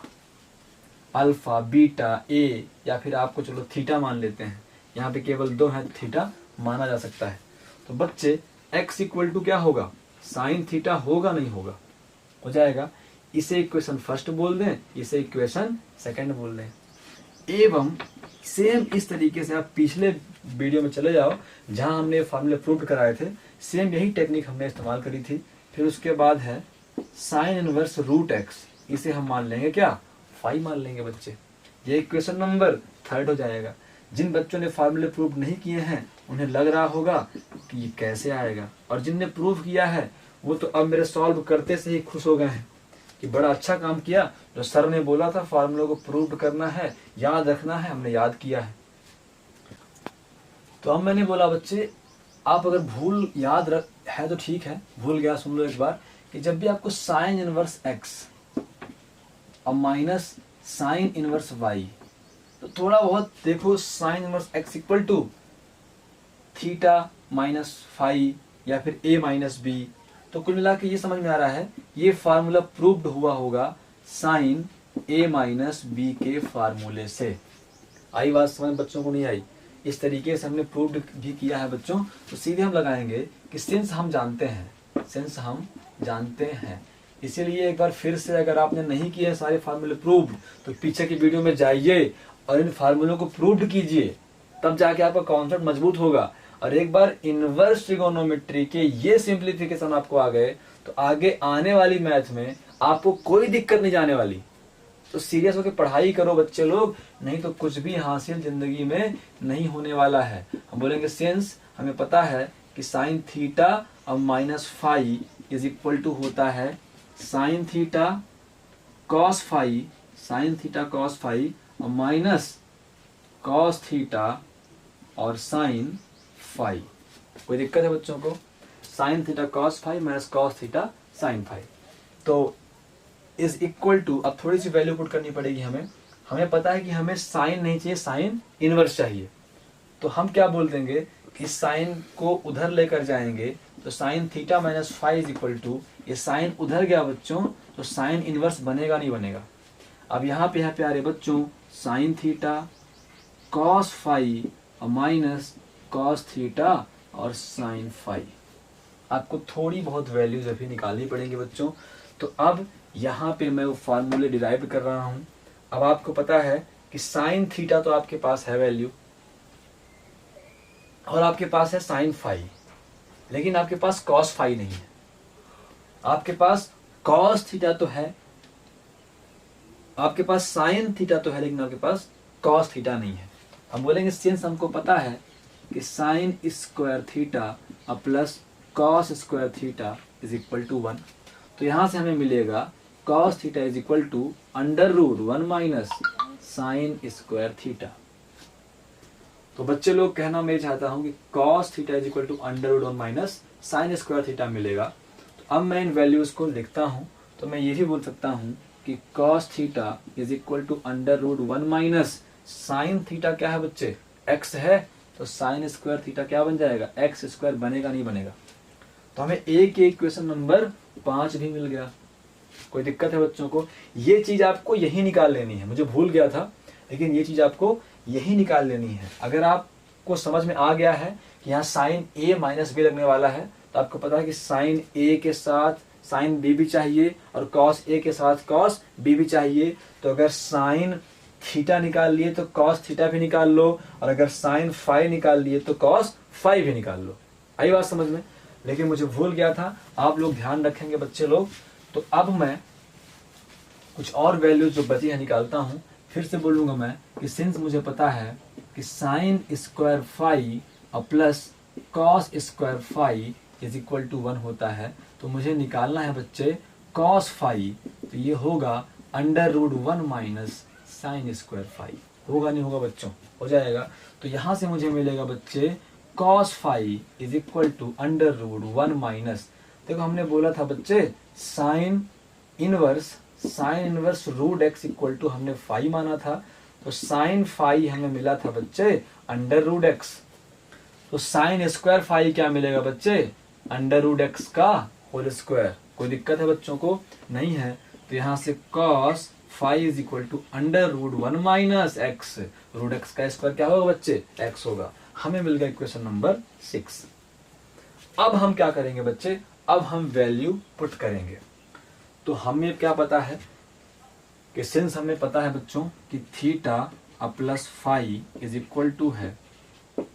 Speaker 1: beta a, या फिर आपको चलो थीटा मान लेते हैं, यहाँ पे केवल दो है, थीटा माना जा सकता है। तो बच्चे एक्स इक्वल टू क्या होगा, साइन थीटा होगा नहीं होगा, हो जाएगा। इसे इक्वेशन फर्स्ट बोल दें, इसे इक्वेशन सेकंड बोल दें। एवं सेम इस तरीके से आप पिछले वीडियो में चले जाओ जहां हमने फार्मूले प्रूव कराए थे, सेम यही टेक्निक हमने इस्तेमाल करी थी फिर उसके बाद है साइन इनवर्स रूट एक्स, इसे हम मान लेंगे क्या, फाइव मान लेंगे बच्चे। ये इक्वेशन नंबर थर्ड हो जाएगा। जिन बच्चों ने फार्मूले प्रूव नहीं किए हैं उन्हें लग रहा होगा कि ये कैसे आएगा, और जिनने प्रूव किया है वो तो अब मेरे सॉल्व करते से ही खुश हो गए हैं कि बड़ा अच्छा काम किया, जो सर ने बोला था फार्मूले को प्रूव करना है, याद रखना है, हमने याद किया है। तो अब मैंने बोला बच्चे आप अगर भूल याद रख है तो ठीक है, भूल गया सुन लो एक बार, कि जब भी आपको साइन इनवर्स एक्स और माइनस साइन इनवर्स वाई, तो थोड़ा बहुत देखो sine inverse x equal to theta minus phi या फिर ए माइनस बी, तो कुल मिला के ये समझ में आ रहा है ये फार्मूला प्रूव्ड हुआ होगा साइन ए माइनस बी के फार्मूले से। आई बात समझ बच्चों को नहीं आई? इस तरीके से हमने प्रूव्ड भी किया है बच्चों। तो सीधे हम लगाएंगे कि सिंस हम जानते हैं, सिंस हम जानते हैं, इसीलिए एक बार फिर से अगर आपने नहीं किए हैं सारे फार्मूले प्रूव्ड तो पीछे की वीडियो में जाइए और इन फार्मूलों को प्रूव्ड कीजिए, तब जाके आपका कॉन्सेप्ट मजबूत होगा। और एक बार इनवर्स ट्रिगोनोमेट्री के ये सिंप्लीफिकेशन आपको आ गए तो आगे आने वाली मैथ में आपको कोई दिक्कत नहीं जाने वाली। तो सीरियस होकर पढ़ाई करो बच्चे लोग, नहीं तो कुछ भी हासिल जिंदगी में नहीं होने वाला है। हम बोलेंगे सिंस हमें पता है कि साइन थीटा और minus phi is equal to होता है sine theta cos phi, sine theta cos phi और माइनस कॉस थीटा और साइन फाई। कोई दिक्कत है बच्चों को? Sine theta cos phi minus cos theta sine phi, तो इज इक्वल टू, अब थोड़ी सी वैल्यू पुट करनी पड़ेगी हमें। हमें पता है कि हमें साइन नहीं चाहिए, साइन इनवर्स चाहिए। तो हम क्या बोल देंगे कि साइन को उधर लेकर जाएंगे तो sine theta minus five is equal to, ये साइन उधर गया बच्चों तो साइन इनवर्स बनेगा नहीं बनेगा। अब यहाँ पे है प्यारे बच्चों साइन थीटा कॉस फाइव और माइनस कॉस थीटा और साइन फाइव। आपको थोड़ी बहुत वैल्यूज अभी निकालनी पड़ेंगी बच्चों। तो अब यहाँ पे मैं वो फार्मूले डिराइव कर रहा हूँ। अब आपको पता है कि साइन थीटा तो आपके पास है वैल्यू और आपके पास है साइन फाई, लेकिन आपके पास कॉस फाई नहीं है। आपके पास कॉस थीटा तो है, आपके पास साइन थीटा तो है, लेकिन आपके पास कॉस थीटा नहीं है। हम बोलेंगे सिंस हमको पता है कि साइन स्क्वायर थीटा और plus cos square theta is equal to 1, तो यहां से हमें मिलेगा cos theta is equal to under root 1 minus sine square theta. तो बच्चे लोग कहना मैं चाहता हूं कि cos theta is equal to under root 1 minus sine square theta मिलेगा। तो अब मैं इन वैल्यूज को लिखता हूं, तो मैं ये भी बोल सकता हूं कि cos theta is equal to under root 1 minus sine theta क्या है बच्चे, एक्स है, तो साइन स्क्वायर थीटा क्या बन जाएगा, एक्स स्क्वायर बनेगा नहीं बनेगा। तो हमें एक इक्वेशन नंबर 5 भी मिल गया। कोई दिक्कत है बच्चों को? ये चीज आपको यही निकाल लेनी है, मुझे भूल गया था, लेकिन ये चीज आपको यही निकाल लेनी है। अगर आपको समझ में आ गया है कि यहाँ साइन ए माइनस बी लगने वाला है, तो आपको पता है कि साइन ए के साथ साइन बी भी चाहिए और कॉस ए के साथ कॉस बी भी चाहिए। तो अगर साइन थीटा निकाल लिए तो कॉस थीटा भी निकाल लो, और अगर साइन फाई निकाल लिए तो कॉस फाई भी निकाल लो। आई बात समझ में? लेकिन मुझे भूल गया था, आप लोग ध्यान रखेंगे बच्चे लोग। तो अब मैं कुछ और वैल्यूज जो बची है निकालता हूं। फिर से बोलूंगा मैं कि सिंस मुझे पता है कि साइन स्क्वायर फाई और plus cos square phi is equal to 1 होता है, तो मुझे निकालना है बच्चे कॉस फाई। तो ये होगा under root 1 minus sine square phi. होगा नहीं होगा बच्चों? हो जाएगा। तो यहां से मुझे मिलेगा बच्चे cos phi is equal to under root 1 minus, देखो हमने बोला था बच्चे sine inverse root x equal to हमने फाई माना था, तो साइन फाई हमें मिला था बच्चे अंडर रूट एक्स। तो साइन स्क्वायर फाई क्या मिलेगा बच्चे, अंडर रूट एक्स का होल स्क्वायर। कोई दिक्कत है बच्चों को? नहीं है। तो यहां से cos phi is equal to under root 1 minus x, root x का स्क्वायर क्या होगा बच्चे, एक्स होगा। हमें मिल गया इक्वेशन नंबर 6। अब हम क्या करेंगे बच्चे, अब हम वैल्यू पुट करेंगे। तो हमें क्या पता है कि सिंस हमें पता है बच्चों कि theta plus phi is equal to है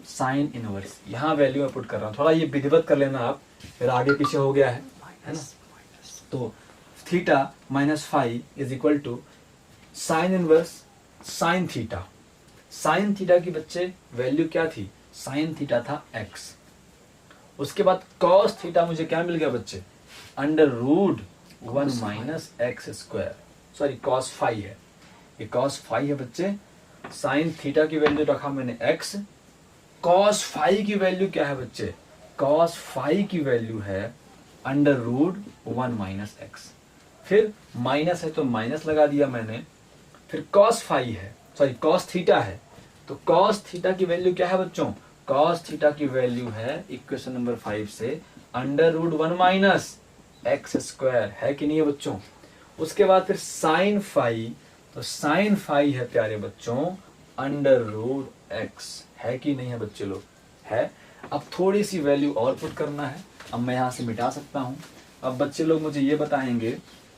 Speaker 1: साइन इनवर्स। यहां वैल्यू मैं पुट कर रहा हूं, थोड़ा ये विधिवत कर लेना आप, फिर आगे पीछे हो गया है। है ना। तो theta minus phi is equal to sine inverse sine theta. Sine theta की बच्चे वैल्यू क्या थी, साइन थीटा था x। उसके बाद कॉस थीटा मुझे क्या मिल गया बच्चे, under root 1 minus x square, sorry cos phi है, ये कॉस फाई है बच्चे। साइन थीटा की वैल्यू रखा मैंने x, कॉस फाई की वैल्यू क्या है बच्चे, कॉस फाई की वैल्यू है अंडर रूट 1 माइनस एक्स। फिर माइनस है तो माइनस लगा दिया मैंने। फिर कॉस फाई है, सॉरी कॉस थीटा है, तो कॉस थीटा की वैल्यू क्या है बच्चों, कॉस थीटा की वैल्यू है इक्वेशन नंबर 5 से under root 1 minus x square, है कि नहीं है बच्चों। उसके बाद फिर साइन फाई, तो साइन फाई है प्यारे बच्चों अंडर रूट एक्स, है कि नहीं है बच्चे लोग, है। अब थोड़ी सी वैल्यू और पुट करना है, अब मैं यहां से मिटा सकता हूं। अब बच्चे लोग मुझे ये बताएंगे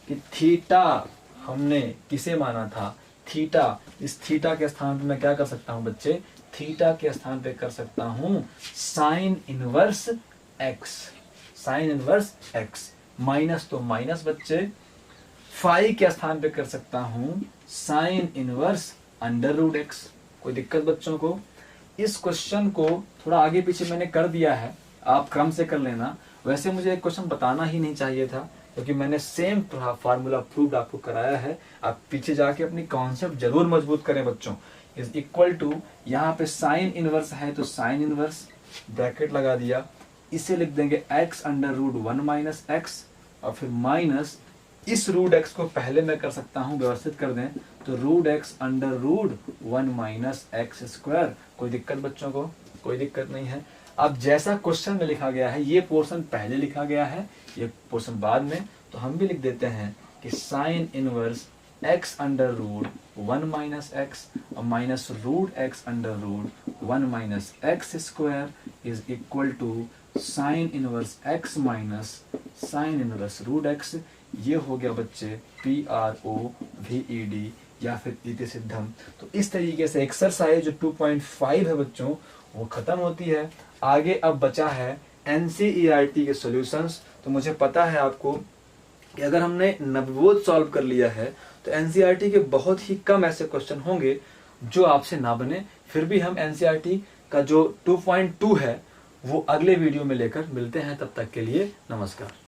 Speaker 1: कि थीटा हमने किसे माना था, थीटा, इस थीटा के स्थान पे मैं क्या कर सकता हूं बच्चे, थीटा के स्थान पे कर सकता हूं sine inverse x, sine inverse x. Minus तो माइनस बच्चे, फाई के स्थान पे कर सकता हूं sine inverse under root x. कोई दिक्कत बच्चों को। इस क्वेश्चन को थोड़ा आगे पीछे मैंने कर दिया है, आप क्रम से कर लेना। वैसे मुझे एक क्वेश्चन बताना ही नहीं चाहिए था, क्योंकि मैंने सेम फार्मूला प्रूव्ड आपको कराया है। आप पीछे जाके अपनी कॉन्सेप्ट जरूर मजबूत करें बच्चों। इज इक्वल टू, यहाँ पे साइन इनवर्स है तो साइन इनवर्स ब्रैकेट लगा दिया, इसे लिख देंगे x under root 1 minus x, और फिर माइनस इस रूट x को पहले मैं कर सकता हूं, व्यवस्थित कर दें तो root x under root 1 minus x square. कोई दिक्कत बच्चों को, कोई दिक्कत नहीं है। अब जैसा क्वेश्चन में लिखा गया है, ये पोर्शन पहले लिखा गया है, ये पोर्शन बाद में, तो हम भी लिख देते हैं कि sine inverse x under root 1 minus x और minus root x under root 1 minus x square is equal to sine inverse x minus sine inverse root x। ये हो गया बच्चे PROVED या फिर इति सिद्धम। तो इस तरीके से एक्सरसाइज जो 2.5 है बच्चों वो खत्म होती है। आगे अब बचा है NCERT के सॉल्यूशंस। तो मुझे पता है आपको कि अगर हमने नवबोध सॉल्व कर लिया है तो NCERT के बहुत ही कम ऐसे क्वेश्चन होंगे जो आपसे ना बने। फिर भी हम NCERT का जो 2.2 है वो अगले वीडियो में लेकर मिलते हैं। तब तक के लिए नमस्कार।